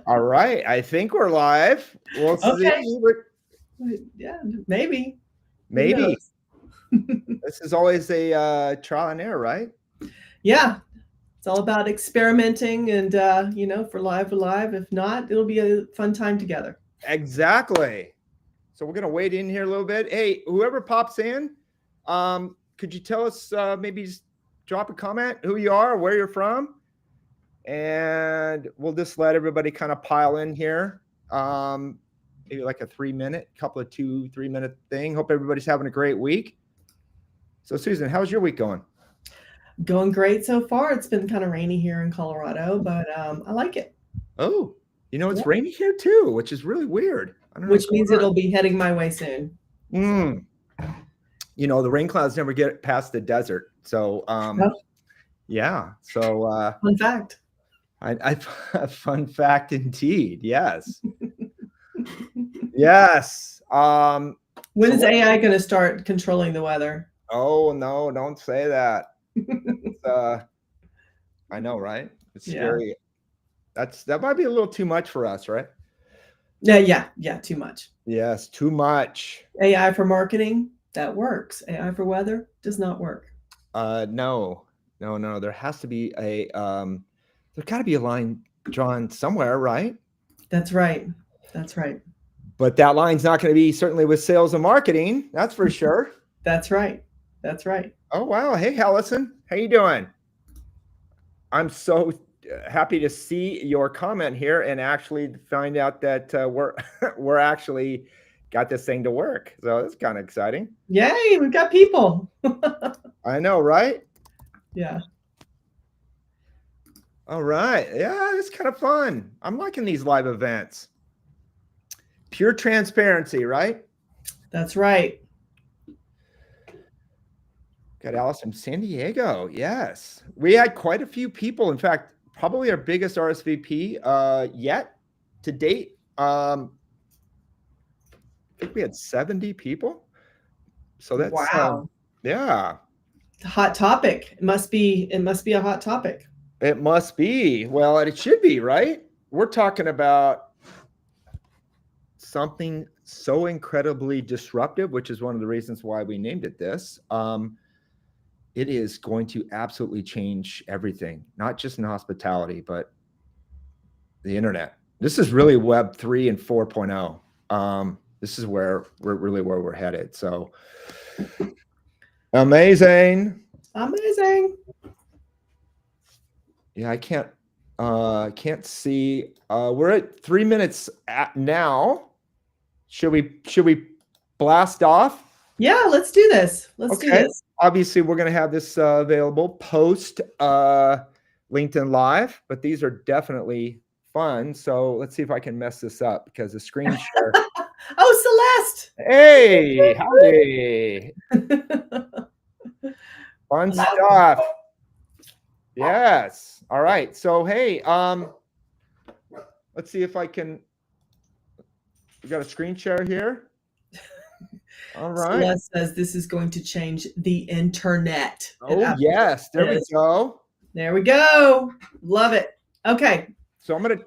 All right. I think we're live. We'll Okay. see. Yeah, maybe. Who Maybe. knows? This is always a trial and error, right? Yeah, it's all about experimenting and, for live. If not, it'll be a fun time together. Exactly. So we're going to wait in here a little bit. Hey, whoever pops in, could you tell us, maybe just drop a comment, who you are, where you're from? And we'll just let everybody kind of pile in here. Maybe like a 3-minute, couple of 2-3 minute thing. Hope everybody's having a great week. So Susan, how's your week going? Going great so far. It's been kind of rainy here in Colorado, but I like it. Oh, Yeah. it's raining here too, which is really weird. I don't know Which what's going means it'll be heading my way soon. So, on. The rain clouds never get past the desert. So, oh, yeah. So, fun fact. I fun fact indeed. Yes. Yes. When So is what? AI going to start controlling the weather? Oh no! Don't say that. I know, right? It's Yeah. scary. That might be a little too much for us, right? Yeah, too much. Yes, too much. AI for marketing, that works. AI for weather does not work. No, no, no. There has to be there's got to be a line drawn somewhere, right? That's right. That's right. But that line's not going to be certainly with sales and marketing. That's for sure. That's right. That's right. Oh wow! Hey, Allison, how you doing? I'm so happy to see your comment here and actually find out that we're actually got this thing to work. So that's kind of exciting. Yay, we've got people. I know, right? Yeah, All right. Yeah, it's kind of fun. I'm liking these live events. Pure transparency, right? that's right. Got Alice from San Diego. Yes. We had quite a few people. In fact, probably our biggest RSVP yet to date. I think we had 70 people. So that's Wow. yeah, Hot topic. It must be a hot topic. it must be. Well, it should be, right? We're talking about something so incredibly disruptive, which is one of the reasons why we named it this. It is going to absolutely change everything, not just in hospitality, but the internet. This is really Web 3 and 4.0. This is where we're headed. So amazing. Amazing. Yeah, I can't see. We're at 3 minutes now. Should we blast off? Yeah, let's do this. Let's do Okay. this. Obviously, we're going to have this available post LinkedIn Live, but these are definitely fun. So let's see if I can mess this up because the screen share. Oh, Celeste. Hey, howdy. Fun stuff. Yes. All right. So hey, let's see if I can. We got a screen share here. All right. Celeste says this is going to change the internet. It Oh yes, there we is. go. There we go. Love it. Okay. So I'm gonna.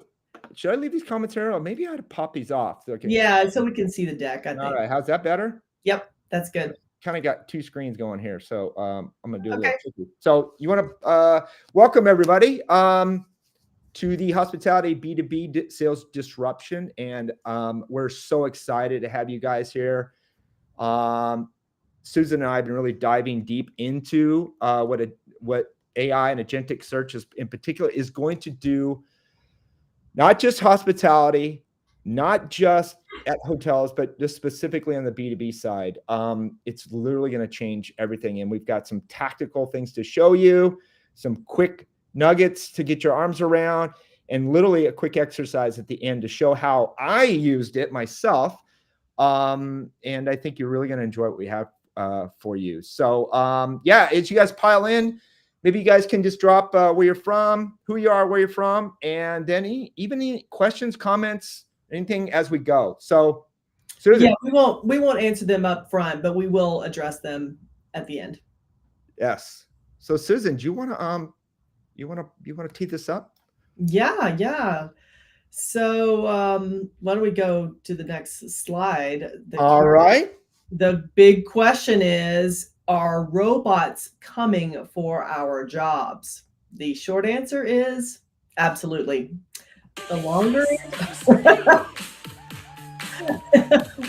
Should I leave these comments here? Or maybe I had to pop these off. Okay. Yeah, so we can see the deck, I All think. right. How's that better? Yep, that's good. Kind of got two screens going here, so I'm gonna do a Okay. little tricky. So you want to welcome everybody to the hospitality B2B sales disruption, and we're so excited to have you guys here. Susan and I have been really diving deep into what AI and agentic search is, in particular, is going to do, not just hospitality, not just at hotels, but just specifically on the B2B side. It's literally going to change everything. And we've got some tactical things to show you, some quick nuggets to get your arms around, and literally a quick exercise at the end to show how I used it myself. And I think you're really going to enjoy what we have for you. So yeah, as you guys pile in, maybe you guys can just drop where you're from, who you are, where you're from, and then even any questions, comments, anything as we go. So Susan. Yeah, we won't answer them up front, but we will address them at the end. Yes. So Susan, do you want to tee this up? Yeah. So why don't we go to the next slide? All right. The big question is, are robots coming for our jobs? The short answer is absolutely. The longer,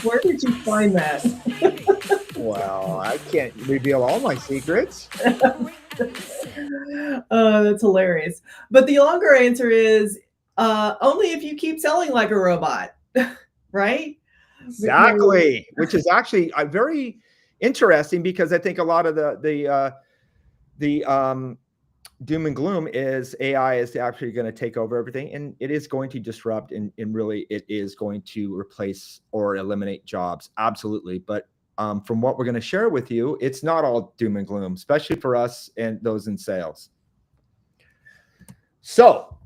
where did you find that? Well, I can't reveal all my secrets. That's hilarious. But the longer answer is only if you keep selling like a robot, right? Exactly, which is actually very interesting because I think a lot of the doom and gloom is AI is actually going to take over everything, and it is going to disrupt, and really it is going to replace or eliminate jobs. Absolutely. But from what we're going to share with you, it's not all doom and gloom, especially for us and those in sales. So,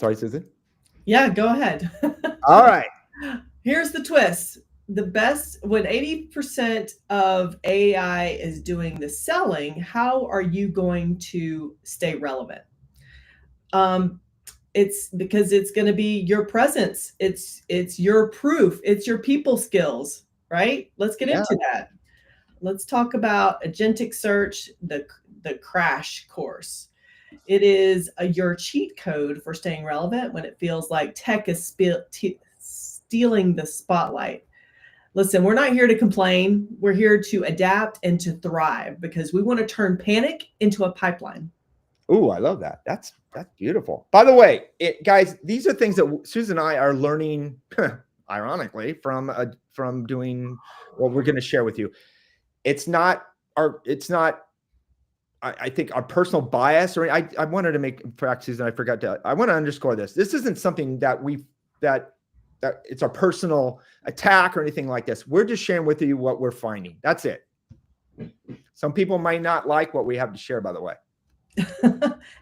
sorry, Susan. Yeah, go ahead. All right. Here's the twist. The best, when 80% of AI is doing the selling, how are you going to stay relevant? It's because it's going to be your presence. It's your proof. It's your people skills, right? Let's get Yeah. into that. Let's talk about agentic search, the crash course. It is your cheat code for staying relevant when it feels like tech is stealing the spotlight. Listen, we're not here to complain. We're here to adapt and to thrive because we want to turn panic into a pipeline. Ooh, I love that. That's beautiful. By the way, guys, these are things that Susan and I are learning, ironically, from doing what we're going to share with you. It's not I think our personal bias, or I wanted to make, in fact, Susan, I want to underscore this. This isn't something that that it's our personal attack or anything like this. We're just sharing with you what we're finding. That's it. Some people might not like what we have to share, by the way.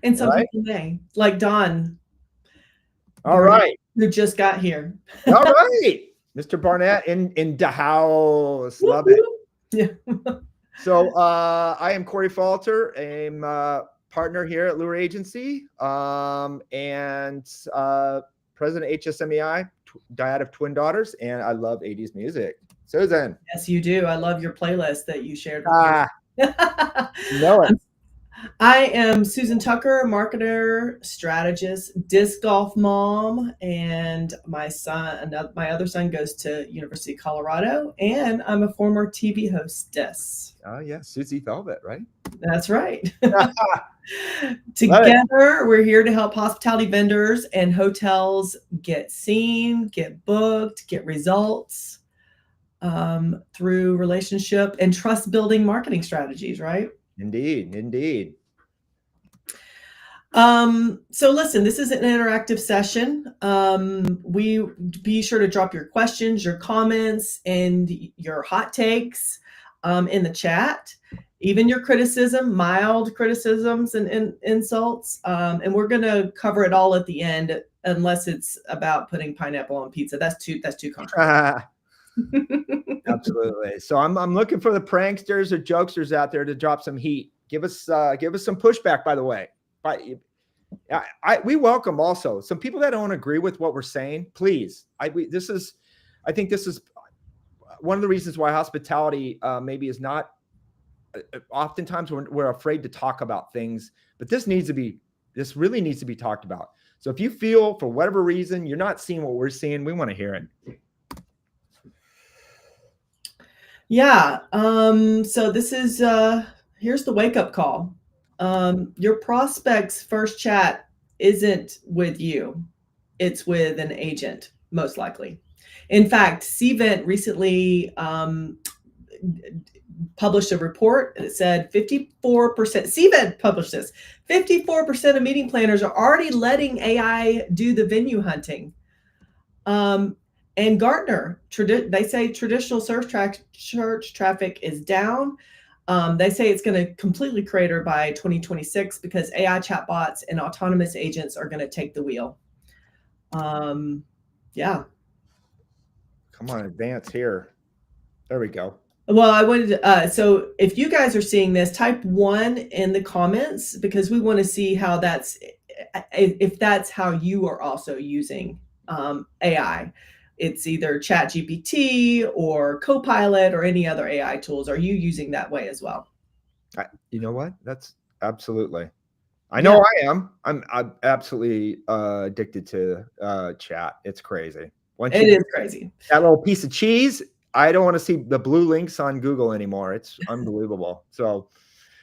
And some people may, like Don. All right. Who just got here. All right. Mr. Barnett in the house. Love it. Yeah. So I am Corey Falter. I'm a partner here at Lure Agency and president of HSMEI, dad of twin daughters, and I love 80s music. Susan. Yes, you do. I love your playlist that you shared with me. You know it. I am Susan Tucker, marketer, strategist, disc golf mom, and my other son goes to University of Colorado, and I'm a former TV hostess. Oh yeah, Susie Velvet, right? That's right. Together, we're here to help hospitality vendors and hotels get seen, get booked, get results through relationship and trust building marketing strategies, right? Indeed. So listen, this is an interactive session. We be sure to drop your questions, your comments, and your hot takes in the chat, even your criticism, mild criticisms and insults. And we're going to cover it all at the end, unless it's about putting pineapple on pizza. That's too controversial. Absolutely. So I'm looking for the pranksters or jokesters out there to drop some heat. Give us some pushback, by the way. We welcome also some people that don't agree with what we're saying. Please, I think this is one of the reasons why hospitality maybe is not. Oftentimes we're afraid to talk about things, but this really needs to be talked about. So if you feel for whatever reason you're not seeing what we're seeing, we want to hear it. Yeah. So this is here's the wake up call. Your prospect's first chat isn't with you. It's with an agent, most likely. In fact, CVent recently published a report that said 54%, CVent published this, 54% of meeting planners are already letting AI do the venue hunting. And Gartner, they say traditional search traffic is down. They say it's going to completely crater by 2026 because AI chatbots and autonomous agents are going to take the wheel. Yeah. Come on, advance here. There we go. Well, I wanted to, so if you guys are seeing this, type 1 in the comments because we want to see how that's if that's how you are also using AI. It's either ChatGPT or Copilot or any other AI tools. Are you using that way as well? You know what? That's absolutely. I Yeah. know I am. I'm absolutely addicted to chat. It's crazy. Once It you is get crazy. that little piece of cheese, I don't want to see the blue links on Google anymore. It's unbelievable. So,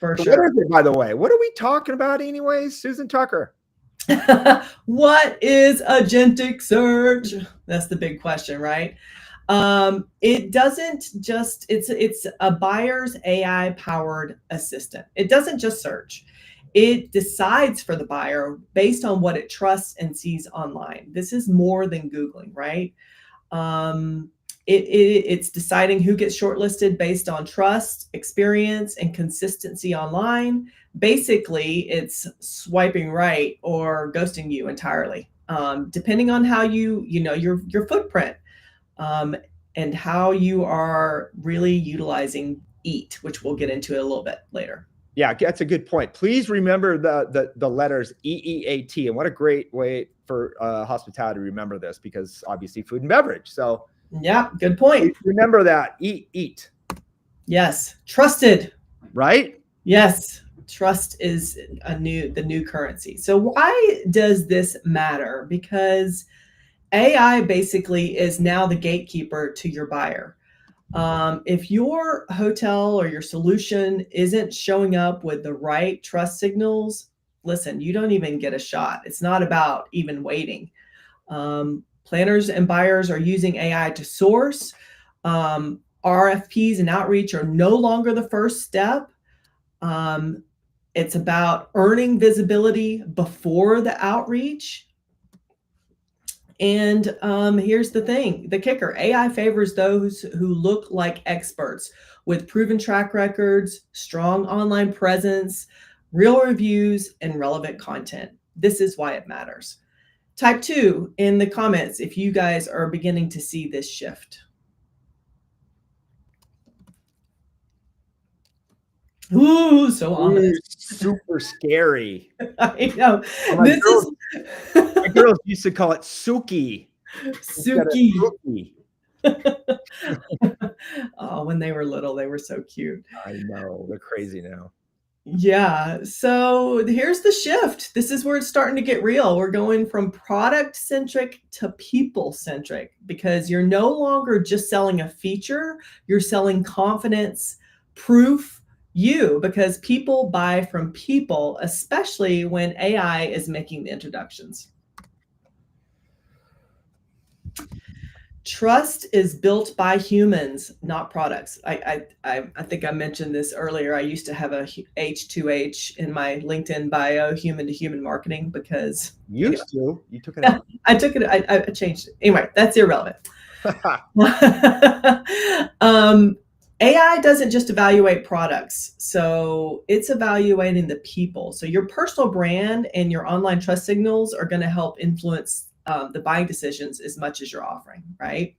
For so what sure. is it, by the way? What are we talking about anyways, Susan Tucker? What is agentic search? That's the big question, right? It doesn't just, it's a buyer's AI powered assistant. It doesn't just search. It decides for the buyer based on what it trusts and sees online. This is more than Googling, right? Um, it's deciding who gets shortlisted based on trust, experience, and consistency online. Basically, it's swiping right or ghosting you entirely, depending on how you know your footprint, um, and how you are really utilizing EAT, which we'll get into a little bit later. Yeah, that's a good point. Please remember the letters EEAT, and what a great way for hospitality to remember this, because obviously food and beverage. So Yeah, good point. remember that. Eat. Yes, trusted. Right? Yes, trust is the new currency. So why does this matter? Because AI basically is now the gatekeeper to your buyer. If your hotel or your solution isn't showing up with the right trust signals, listen, you don't even get a shot. It's not about even waiting. Planners and buyers are using AI to source. RFPs and outreach are no longer the first step. Um, it's about earning visibility before the outreach. And here's the thing, the kicker: AI favors those who look like experts with proven track records, strong online presence, real reviews, and relevant content. This is why it matters. Type 2 in the comments if you guys are beginning to see this shift. Ooh, so ominous. Super scary. I know. My This girls, is my girls used to call it Suki instead of Suki. Cookie. Oh, when they were little, they were so cute. I know, they're crazy now. Yeah. So here's the shift. This is where it's starting to get real. We're going from product centric to people centric, because you're no longer just selling a feature, you're selling confidence, proof, because people buy from people, especially when AI is making the introductions. Trust is built by humans, not products. I think I mentioned this earlier. I used to have a H2H in my LinkedIn bio, human to human marketing, because anyway, You took it out. I took it. I changed it. Anyway, that's irrelevant. AI doesn't just evaluate products, so it's evaluating the people. So your personal brand and your online trust signals are going to help influence the buying decisions as much as you're offering, right?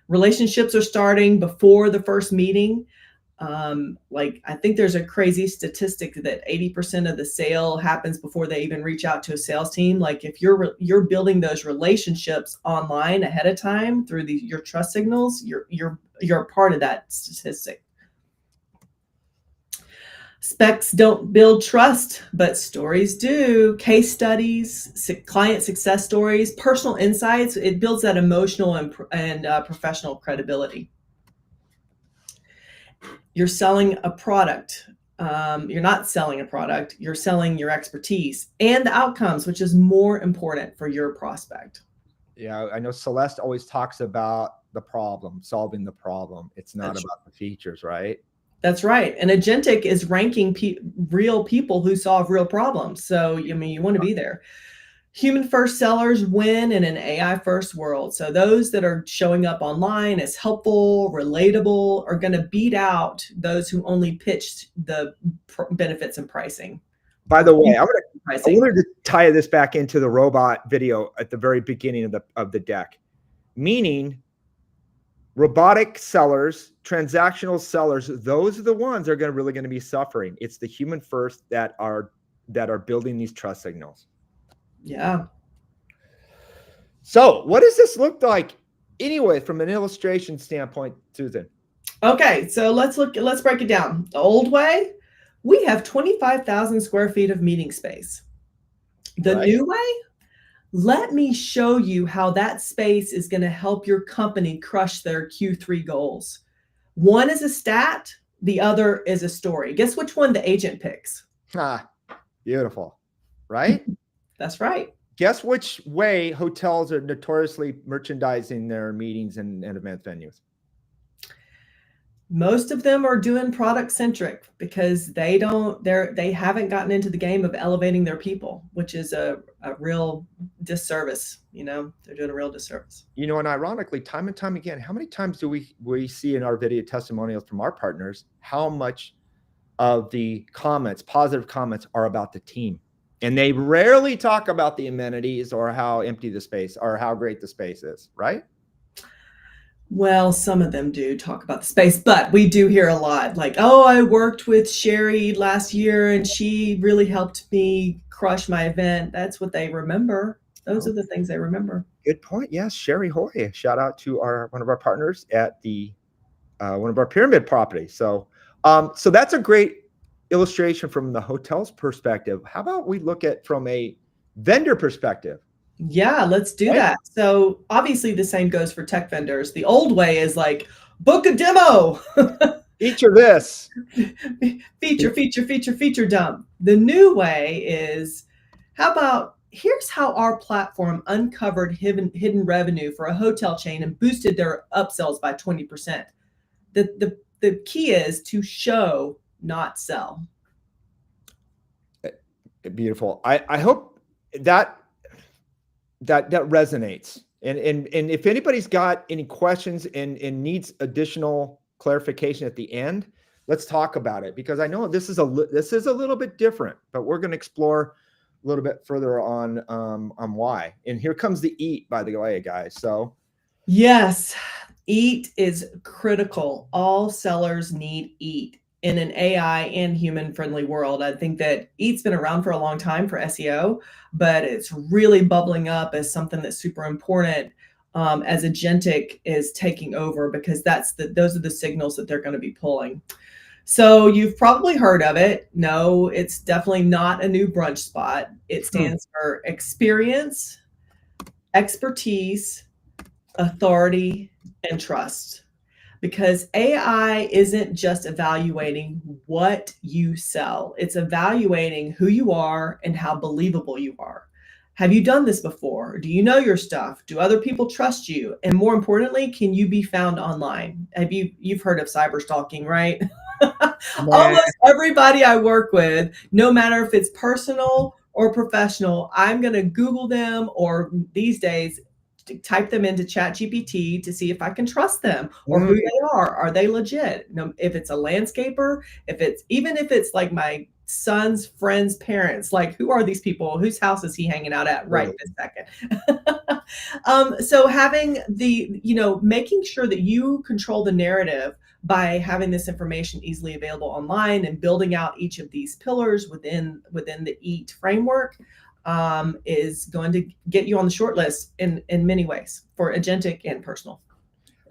Relationships are starting before the first meeting. Like, I think there's a crazy statistic that 80% of the sale happens before they even reach out to a sales team. Like, if you're building those relationships online ahead of time through your trust signals, you're a part of that statistic. Specs don't build trust, but stories do. Case studies, client success stories, personal insights, it builds that emotional and professional credibility. You're selling a product. You're not selling a product, you're selling your expertise and the outcomes, which is more important for your prospect. Yeah, I know Celeste always talks about the problem, solving the problem. It's not about the features, right? That's right. And agentic is ranking real people who solve real problems. So, I mean, you want to be there. Human first sellers win in an AI first world. So those that are showing up online as helpful, relatable, are going to beat out those who only pitched the benefits and pricing. By the way, I wanted to tie this back into the robot video at the very beginning of the deck, meaning robotic sellers, transactional sellers, those are the ones that are really going to be suffering. It's the human first that are building these trust signals. Yeah. So what does this look like anyway, from an illustration standpoint, Susan? Okay, so let's break it down. The old way, we have 25,000 square feet of meeting space. The Right. new way, let me show you how that space is going to help your company crush their Q3 goals. One is a stat, the other is a story. Guess which one the agent picks? Ah, beautiful. Right? That's right. Guess which way hotels are notoriously merchandising their meetings and event venues? Most of them are doing product centric because they haven't gotten into the game of elevating their people, which is a real disservice. They're doing a real disservice. And ironically, time and time again, how many times do we see in our video testimonials from our partners how much of the comments, positive comments, are about the team? And they rarely talk about the amenities or how empty the space or how great the space is, right? Well, some of them do talk about the space, but we do hear a lot like, oh, I worked with Sherry last year and she really helped me crush my event. That's what they remember. Those are the things they remember. Good point. Yes, Sherry Hoy. Shout out to one of our partners at the one of our pyramid properties. So that's a great illustration from the hotel's perspective. How about we look at from a vendor perspective? Yeah, let's do that. So obviously the same goes for tech vendors. The old way is like, book a demo. Feature this. feature dump. The new way is, how about, here's how our platform uncovered hidden revenue for a hotel chain and boosted their upsells by 20%. The key is to show, not sell. Beautiful. I hope that resonates. And if anybody's got any questions and needs additional clarification at the end, let's talk about it, because I know this is a little bit different, but we're going to explore a little bit further on why. And here comes the EAT, by the way, guys. So yes, EAT is critical. All sellers need EAT in an AI and human friendly world. I think that EAT's been around for a long time for SEO, but it's really bubbling up as something that's super important as agentic is taking over, because those are the signals that they're going to be pulling. So you've probably heard of it. No, it's definitely not a new brunch spot. It stands for experience, expertise, authority, and trust. Because AI isn't just evaluating what you sell, it's evaluating who you are and how believable you are. Have you done this before? Do you know your stuff? Do other people trust you? And more importantly, can you be found online? You've heard of cyber stalking, right? Almost everybody I work with, no matter if it's personal or professional, I'm going to Google them, or these days type them into ChatGPT to see if I can trust them or who they are. Are they legit? If it's a landscaper, even if it's like my son's friend's parents, like, who are these people? Whose house is he hanging out at right this second? So having making sure that you control the narrative by having this information easily available online and building out each of these pillars within the EAT framework is going to get you on the short list in many ways, for agentic and personal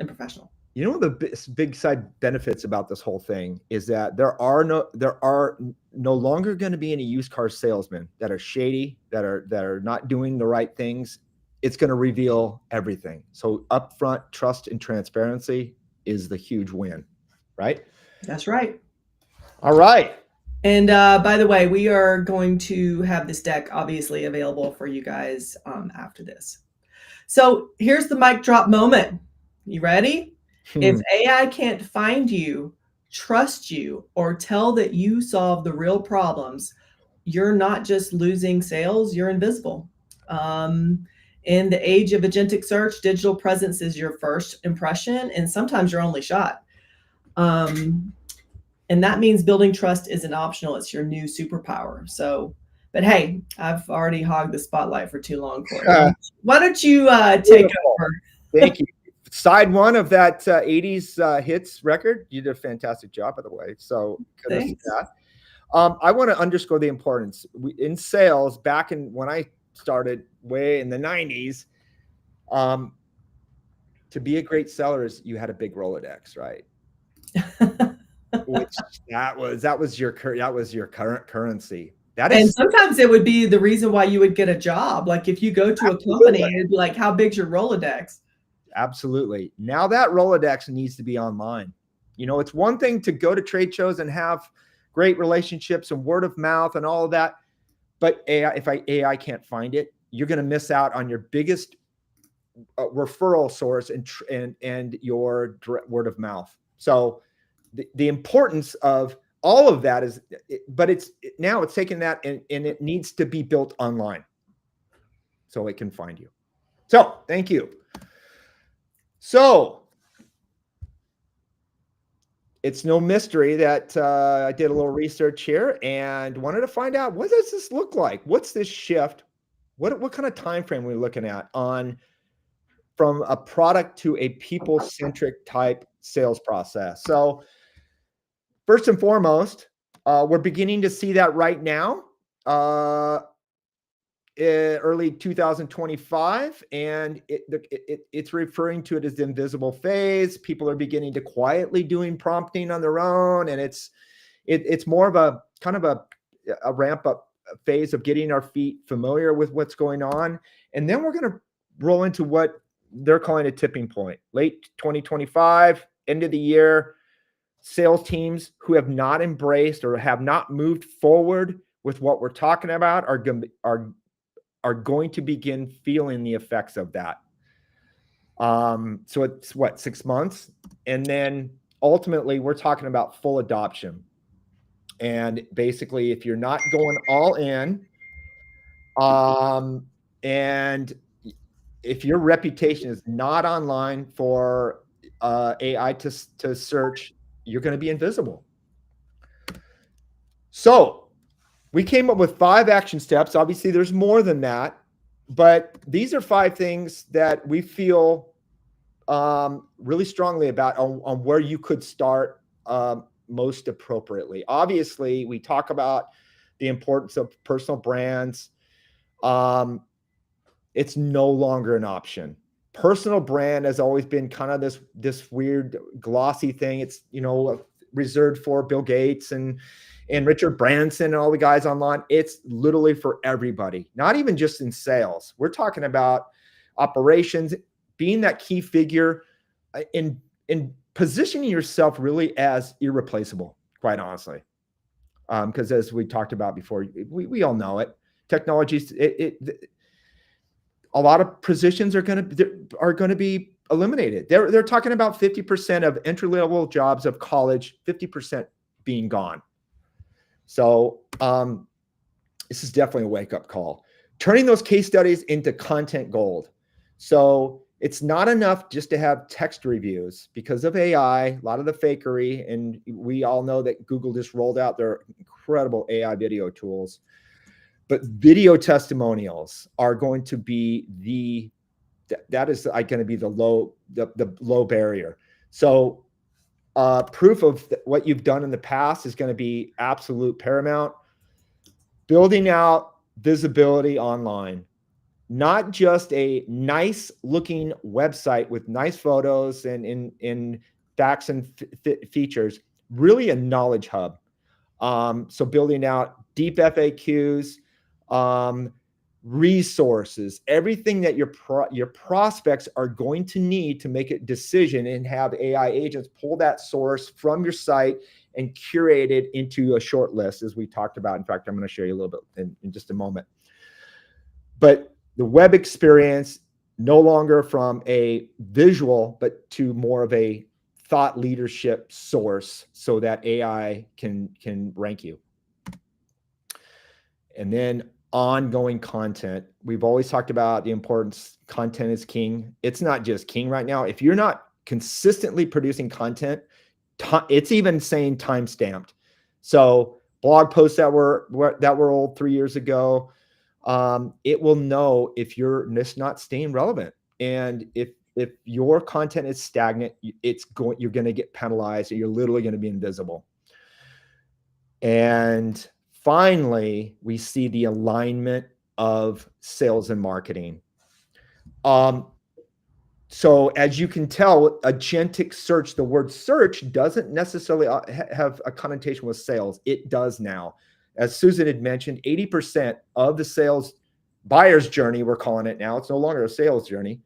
and professional. The big side benefits about this whole thing is that there are no longer going to be any used car salesmen that are shady, that are not doing the right things. It's going to reveal everything. So upfront trust and transparency is the huge win, right? That's right. All right. And by the way, we are going to have this deck obviously available for you guys after this. So here's the mic drop moment. You ready? If AI can't find you, trust you, or tell that you solve the real problems, you're not just losing sales, you're invisible. In the age of agentic search, digital presence is your first impression and sometimes your only shot. And that means building trust isn't optional. It's your new superpower. So, but hey, I've already hogged the spotlight for too long, Corey. Why don't you take over? Thank you. Side one of that 80s hits record. You did a fantastic job, by the way. So kudos to that. I want to underscore the importance in sales. Back in when I started way in the 90s. To be a great seller is you had a big Rolodex, right? Which that was your current currency. That And is sometimes it would be the reason why you would get a job. Like if you go to a company, absolutely, it'd be like, how big's your Rolodex? absolutely. Now that Rolodex needs to be online. You know, it's one thing to go to trade shows and have great relationships and word of mouth and all of that, but AI can't find it, you're going to miss out on your biggest referral source and your direct word of mouth. So the importance of all of that is, but now it's taking that and it needs to be built online so it can find you. So thank you. So it's no mystery that I did a little research here and wanted to find out, what does this look like? What's this shift? What kind of time frame are we looking at on from a product to a people-centric type sales process? So first and foremost, we're beginning to see that right now, early 2025, and it's referring to it as the invisible phase. People are beginning to quietly doing prompting on their own, and it's more of a kind of a ramp up phase of getting our feet familiar with what's going on, and then we're going to roll into what they're calling a tipping point. Late 2025, end of the year, sales teams who have not embraced or have not moved forward with what we're talking about are going to begin feeling the effects of that. So it's what, 6 months, and then ultimately we're talking about full adoption. And basically, if you're not going all in, and if your reputation is not online for AI to search, you're going to be invisible. So we came up with 5 action steps. Obviously, there's more than that, but these are 5 things that we feel really strongly about on where you could start most appropriately. Obviously, we talk about the importance of personal brands. It's no longer an option. Personal brand has always been kind of this weird glossy thing. It's, you know, reserved for Bill Gates and Richard Branson and all the guys online. It's literally for everybody, not even just in sales. We're talking about operations, being that key figure in positioning yourself really as irreplaceable, quite honestly. Because as we talked about before, we all know it. Technologies, a lot of positions are going to be eliminated. They're talking about 50% of entry-level jobs of college, 50% being gone. So this is definitely a wake-up call. Turning those case studies into content gold. So it's not enough just to have text reviews because of AI, a lot of the fakery, and we all know that Google just rolled out their incredible AI video tools. But video testimonials are going to be that is going to be the low barrier. So proof of what you've done in the past is going to be absolute paramount. Building out visibility online, not just a nice looking website with nice photos and in facts and features, really a knowledge hub. So building out deep FAQs, resources, everything that your prospects are going to need to make a decision, and have AI agents pull that source from your site and curate it into a short list, as we talked about. In fact, I'm going to show you a little bit in just a moment. But the web experience, no longer from a visual, but to more of a thought leadership source, so that AI can rank you. And then ongoing content. We've always talked about the importance. Content is king. It's not just king right now. If you're not consistently producing content, it's even saying time stamped. So blog posts that were old 3 years ago, it will know if you're just not staying relevant. And if your content is stagnant, you're going to get penalized, and you're literally going to be invisible. And finally, we see the alignment of sales and marketing. So as you can tell, agentic search, the word search doesn't necessarily have a connotation with sales. It does now. As Susan had mentioned, 80% of the sales buyer's journey, we're calling it now, it's no longer a sales journey.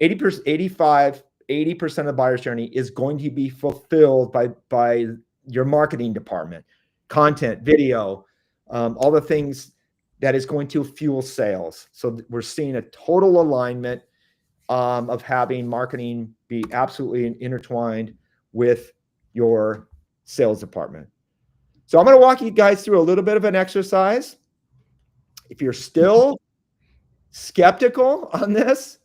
80%, 80% of the buyer's journey is going to be fulfilled by your marketing department, content, video, all the things that is going to fuel sales. So we're seeing a total alignment of having marketing be absolutely intertwined with your sales department. So I'm going to walk you guys through a little bit of an exercise. If you're still skeptical on this,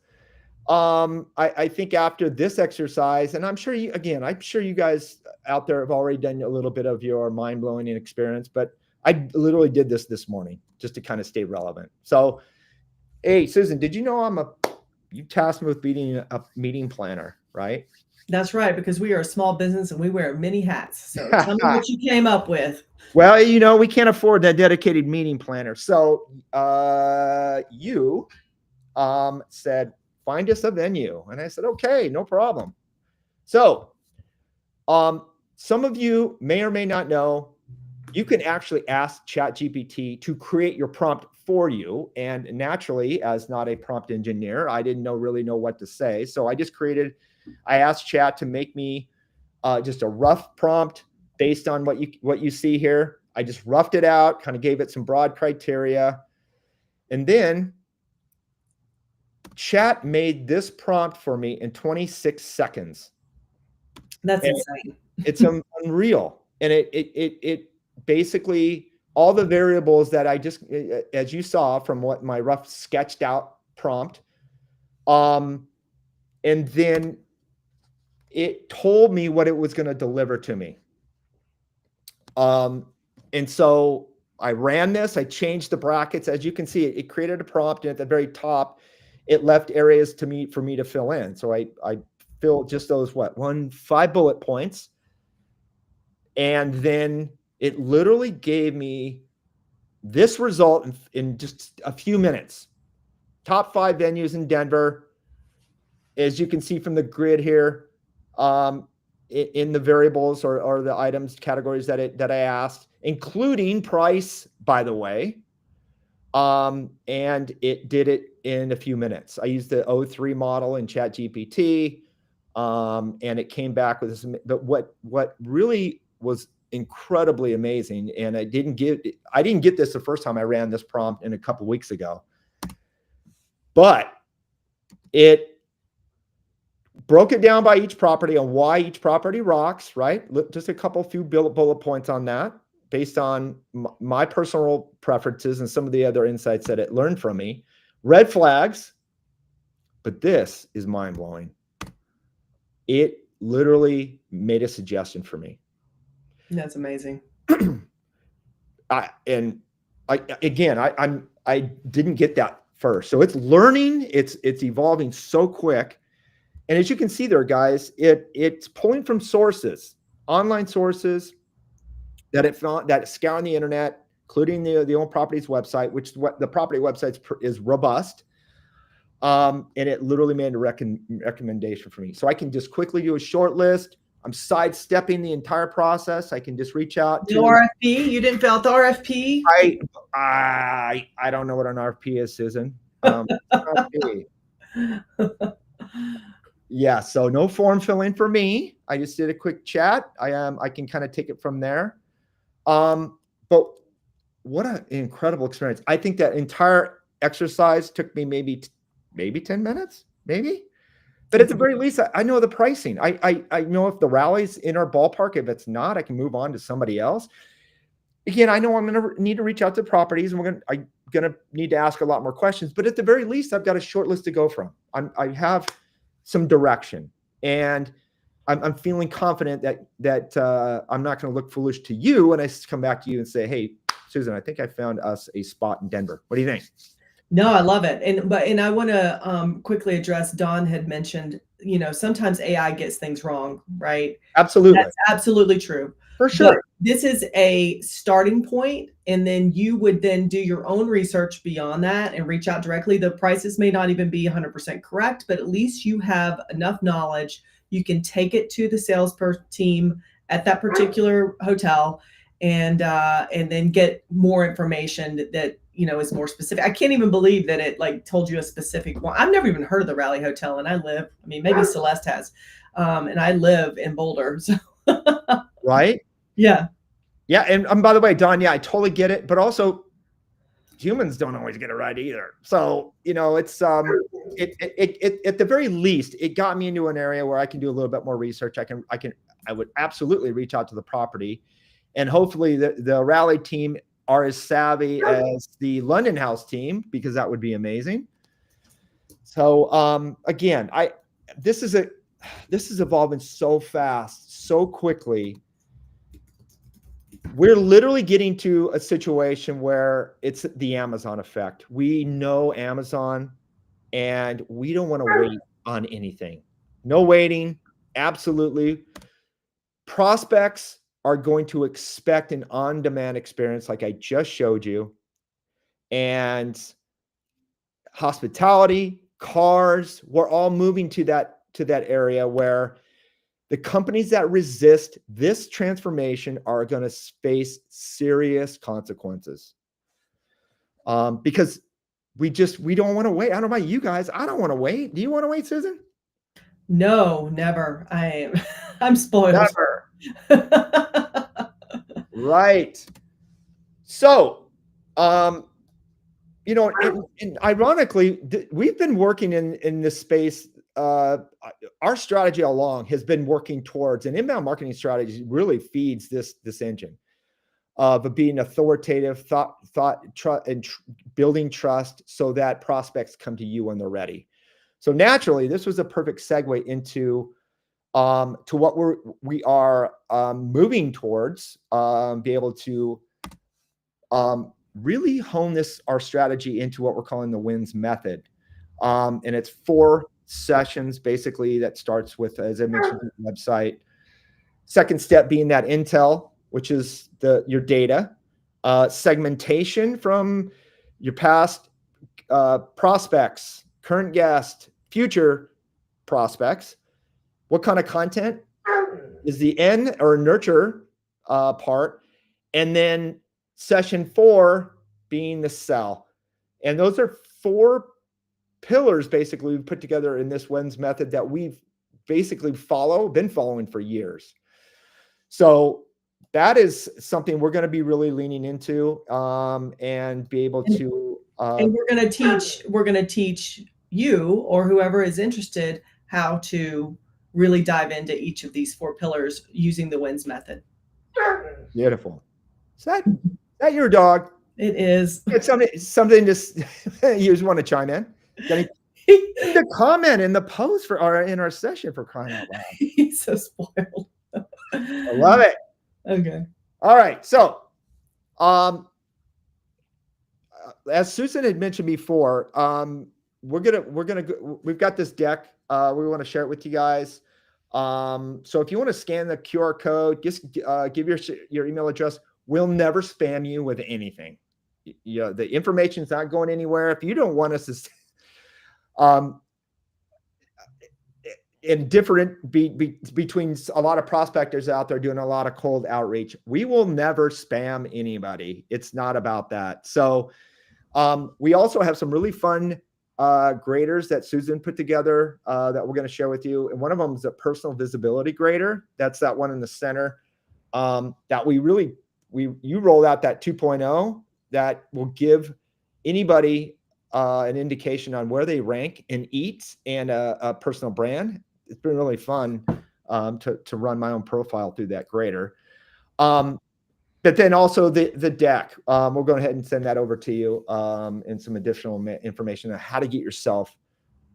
I think after this exercise, and I'm sure you guys out there have already done a little bit of your mind-blowing experience, but I literally did this morning just to kind of stay relevant. So, hey, Susan, did you know you tasked me with being a meeting planner, right? That's right, because we are a small business and we wear many hats. So tell me what you came up with. Well, we can't afford that dedicated meeting planner. So you said, find us a venue. And I said, okay, no problem. So some of you may or may not know, you can actually ask ChatGPT to create your prompt for you. And naturally, as not a prompt engineer, I didn't really know what to say. So I asked Chat to make me just a rough prompt based on what you see here. I just roughed it out, kind of gave it some broad criteria. And then Chat made this prompt for me in 26 seconds. That's insane. It's unreal. And it basically, all the variables that I just, as you saw from what my rough sketched out prompt, and then it told me what it was going to deliver to me. And so I ran this, I changed the brackets. As you can see, it created a prompt, and at the very top, it left areas for me to fill in. So I filled just those, 5 bullet points. And then it literally gave me this result in just a few minutes. Top 5 venues in Denver. As you can see from the grid here, in the variables or the items categories that I asked, including price, by the way. And it did it in a few minutes. I used the O3 model in ChatGPT, and it came back with this. But what really was incredibly amazing, and I didn't get this the first time I ran this prompt in a couple of weeks ago, but it broke it down by each property on why each property rocks, right? Just a few bullet points on that based on my personal preferences and some of the other insights that it learned from me. Red flags, but this is mind-blowing. It literally made a suggestion for me. That's amazing. I didn't get that first. So it's learning, it's evolving so quick. And as you can see there, guys, it's pulling from sources, online sources that it found, that scouring the internet, including the own property's website, which the property website is robust. And it literally made a recommendation for me. So I can just quickly do a short list. I'm sidestepping the entire process. I can just reach out to RFP. You didn't fill out the RFP? I don't know what an RFP is, Susan. RFP. Yeah, so no form filling for me. I just did a quick chat. I can kind of take it from there. But what an incredible experience. I think that entire exercise took me maybe 10 minutes, maybe. But at the very least, I know the pricing. I know if the rally's in our ballpark. If it's not, I can move on to somebody else. Again, I know I'm going to need to reach out to properties, and I'm going to need to ask a lot more questions. But at the very least, I've got a short list to go from. I have some direction, and I'm feeling confident that I'm not going to look foolish to you when I come back to you and say, "Hey, Susan, I think I found us a spot in Denver. What do you think?" No, I love it. And I want to quickly address, Don had mentioned, sometimes AI gets things wrong, right? Absolutely. That's absolutely true. For But sure. this is a starting point, and then you would then do your own research beyond that and reach out directly. The prices may not even be 100% correct, but at least you have enough knowledge. You can take it to the sales team at that particular hotel, and then get more information that is more specific. I can't even believe that it like told you a specific one. I've never even heard of the Raleigh Hotel, and I live. I mean, maybe Celeste has, and I live in Boulder, so. Right. Yeah. Yeah. And by the way, Don, yeah, I totally get it. But also, humans don't always get it right either. So, it's it at the very least, it got me into an area where I can do a little bit more research. I would absolutely reach out to the property, and hopefully the Raleigh team are as savvy as the London House team, because that would be amazing. So again, this is evolving so fast, so quickly. We're literally getting to a situation where it's the Amazon effect. We know Amazon, and we don't want to wait on anything. No waiting. Absolutely. Prospects are going to expect an on-demand experience like I just showed you. And hospitality, cars, we're all moving to that area where the companies that resist this transformation are going to face serious consequences. Because we don't want to wait. I don't know about you guys. I don't want to wait. Do you want to wait, Susan? No, never. I'm spoiled. Never. Right. So, and ironically, we've been working in this space. Our strategy all along has been working towards an inbound marketing strategy. Really feeds this engine of being authoritative, building trust, so that prospects come to you when they're ready. So naturally, this was a perfect segue into to what we are moving towards. Be able to really hone our strategy into what we're calling the WINS method. And it's 4 sessions basically that starts with, as I mentioned, the website. Second step being that intel, which is your data, segmentation from your past prospects, current guests, future prospects. What kind of content is the N or nurture part, and then session 4 being the sell. And those are 4 pillars basically we've put together in this WINS method that we've basically been following for years. So that is something we're going to be really leaning into, and be able to. And we're going to teach you or whoever is interested how to really dive into each of these 4 pillars using the WINS method. Beautiful. Is that your dog? It is. It's something just you just want to chime in. The comment in the post in our session, for crying out loud. He's so spoiled. I love it. Okay. All right. So, as Susan had mentioned before, we've got this deck. We want to share it with you guys. So if you want to scan the QR code, just give your email address. We'll never spam you with anything. The information is not going anywhere. If you don't want us to, between a lot of prospectors out there doing a lot of cold outreach, we will never spam anybody. It's not about that. So we also have some really fun graders that Susan put together that we're going to share with you. And one of them is a personal visibility grader. That's that one in the center that you rolled out that 2.0 that will give anybody an indication on where they rank in eats and a personal brand. It's been really fun to run my own profile through that grader. But then also the deck, we'll go ahead and send that over to you, and some additional information on how to get yourself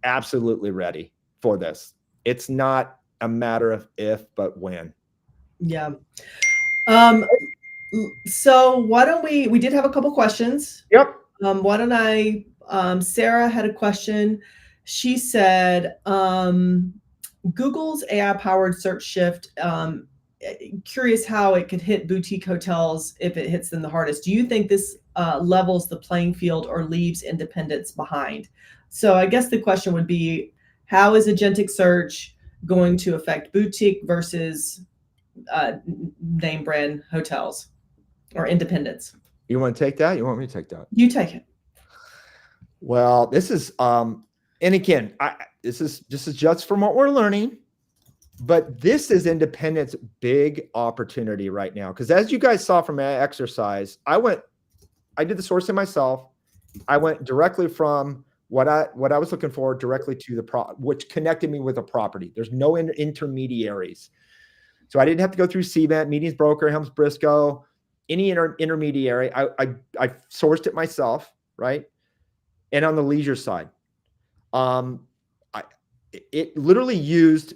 absolutely ready for this. It's not a matter of if, but when. Yeah. So why don't we did have a couple questions. Yep. Why don't I, Sarah had a question. She said, Google's AI-powered search shift curious how it could hit boutique hotels if it hits them the hardest. Do you think this levels the playing field or leaves independents behind? So I guess the question would be, how is agentic search going to affect boutique versus name brand hotels or independents? You want to take that? You want me to take that? You take it. Well, this is and again, this is just from what we're learning, but this is independence big opportunity right now. Because as you guys saw from my exercise, I did the sourcing myself. I went directly from what I was looking for directly to which connected me with a property. There's no intermediaries. So I didn't have to go through CVent, Meetings Broker, Helms Briscoe, any intermediary. I sourced it myself, right? And on the leisure side, it literally used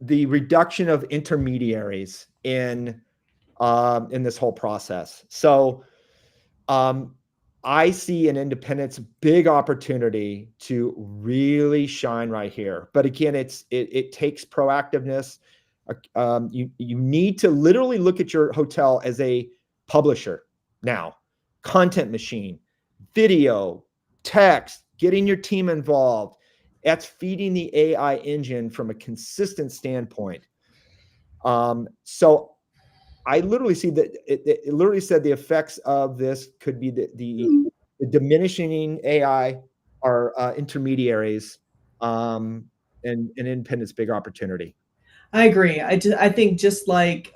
the reduction of intermediaries in this whole process. So I see an independence big opportunity to really shine right here. But again, it takes proactiveness. You need to literally look at your hotel as a publisher now, content machine, video, text, getting your team involved. That's feeding the AI engine from a consistent standpoint. So I literally see that it literally said the effects of this could be the diminishing AI or intermediaries, and independence big opportunity. I agree. I think just like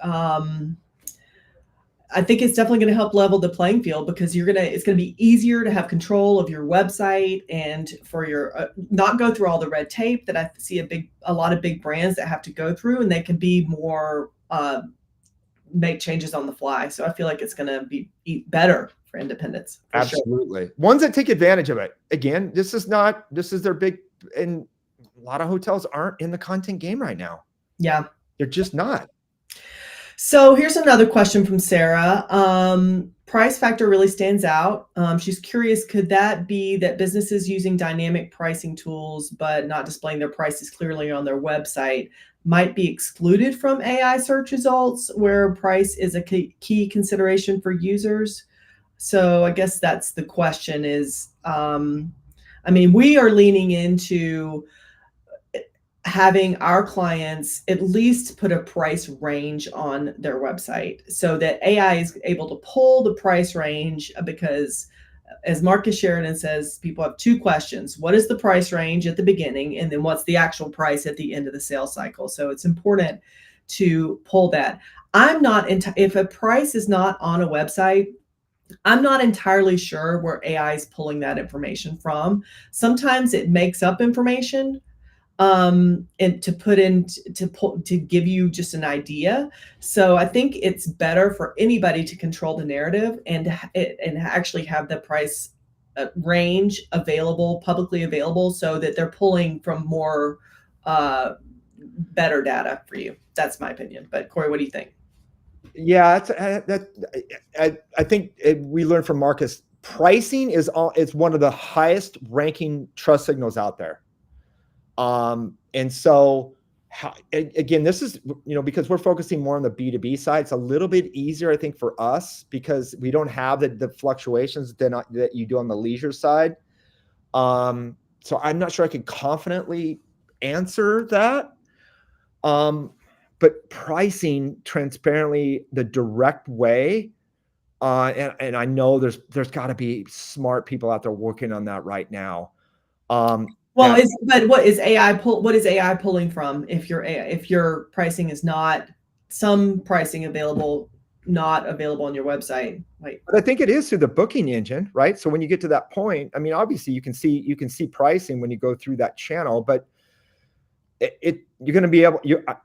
I think it's definitely going to help level the playing field because it's going to be easier to have control of your website and for your not go through all the red tape that I see a lot of big brands that have to go through, and they can be more make changes on the fly. So I feel like it's going to be better for independents. Absolutely. Sure. Ones that take advantage of it. Again, this is their big, and a lot of hotels aren't in the content game right now. Yeah. They're just not. So here's another question from Sarah. Price factor really stands out. She's curious, could that be that businesses using dynamic pricing tools but not displaying their prices clearly on their website might be excluded from AI search results where price is a key consideration for users? So I guess that's the question is, we are leaning into having our clients at least put a price range on their website so that AI is able to pull the price range because as Marcus Sheridan says, people have two questions. What is the price range at the beginning? And then what's the actual price at the end of the sales cycle? So it's important to pull that. If a price is not on a website, I'm not entirely sure where AI is pulling that information from. Sometimes it makes up information and to give you just an idea. So I think it's better for anybody to control the narrative and actually have the price range publicly available, so that they're pulling from more better data for you. That's my opinion. But Corey, what do you think? Yeah, I think we learned from Marcus. Pricing is one of the highest ranking trust signals out there. And so again, this is, because we're focusing more on the B2B side, it's a little bit easier, I think, for us because we don't have the fluctuations that you do on the leisure side. So I'm not sure I can confidently answer that. But pricing transparently the direct way, and I know there's got to be smart people out there working on that right now. What is AI pulling from if your pricing is not some pricing not available on your website? Right. But I think it is through the booking engine, right? So when you get to that point, obviously you can see pricing when you go through that channel, but you're going to be able.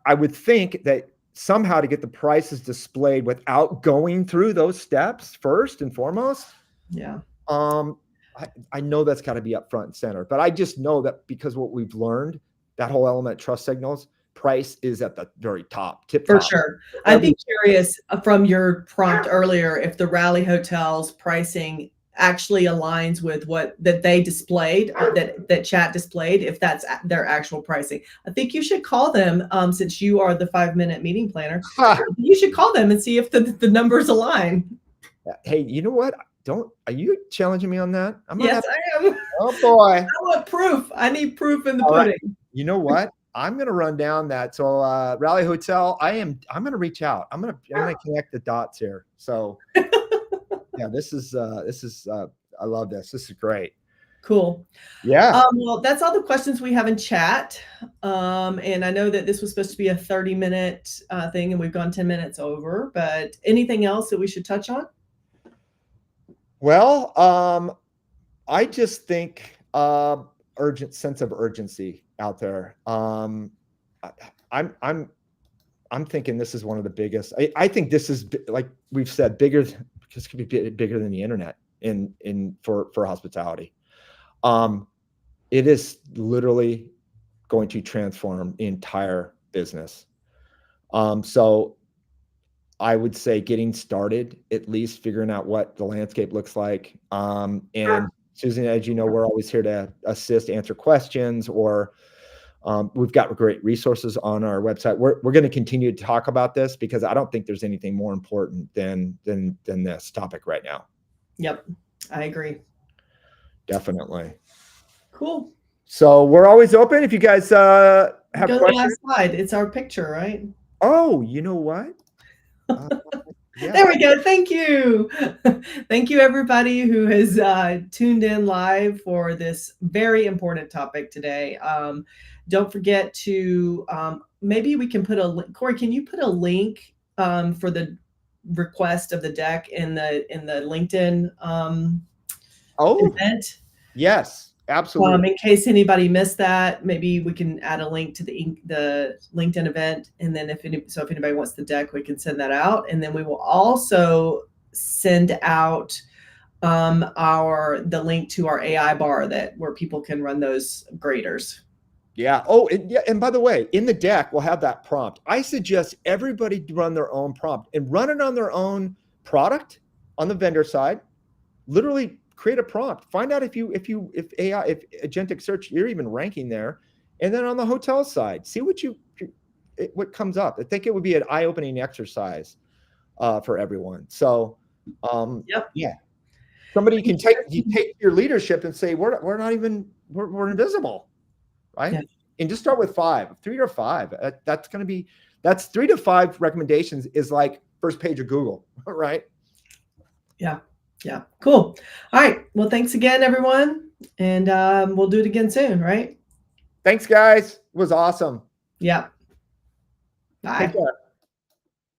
I would think that somehow to get the prices displayed without going through those steps first and foremost. Yeah. I know that's got to be up front and center, but I just know that because what we've learned, that whole element of trust signals, price is at the very top. For sure. I'd be curious from your prompt earlier if the Raleigh Hotels pricing actually aligns with what that they displayed, that chat displayed, if that's their actual pricing. I think you should call them, since you are the 5-minute meeting planner. You should call them and see if the numbers align. Hey, you know what? Are you challenging me on that? Yes, I am. Oh boy. I want proof. I need proof in the All pudding. right. You know what? I'm gonna run down that. So Raleigh Hotel, I'm gonna reach out. I'm gonna connect the dots here. So yeah, this is I love this. This is great. Cool. Yeah. Well, that's all the questions we have in chat. And I know that this was supposed to be a 30-minute thing, and we've gone 10 minutes over, but anything else that we should touch on? Well, I just think urgent sense of urgency out there. I'm thinking this is one of the biggest. I think this is, like we've said, bigger. This could be bigger than the internet for hospitality. It is literally going to transform the entire business. So I would say getting started, at least figuring out what the landscape looks like. And Susan, as you know, we're always here to assist, answer questions, or we've got great resources on our website. We're going to continue to talk about this because I don't think there's anything more important than this topic right now. Yep, I agree. Definitely. Cool. So we're always open. If you guys have Go to the questions. last slide. It's our picture, right? Oh, you know what? Yeah. There we go. Thank you. Thank you, everybody who has tuned in live for this very important topic today. Don't forget to, maybe we can put a link. Corey, can you put a link for the request of the deck in the LinkedIn event? Yes, absolutely. In case anybody missed that, maybe we can add a link to the LinkedIn event, and then if anybody wants the deck, we can send that out, and then we will also send out the link to our AI bar where people can run those graders. Yeah. Oh, and by the way, in the deck we'll have that prompt. I suggest everybody run their own prompt and run it on their own product on the vendor side. Literally create a prompt. Find out if agentic search, you're even ranking there. And then on the hotel side, see what comes up. I think it would be an eye-opening exercise for everyone. So yep. Yeah. Somebody can take your leadership and say, we're invisible. Right. Yeah. And just start with 3 to 5. That's 3 to 5 recommendations is like first page of Google. Right. Yeah. Yeah. Cool. All right. Well, thanks again, everyone. And we'll do it again soon. Right. Thanks, guys. It was awesome. Yeah. Bye. Take care.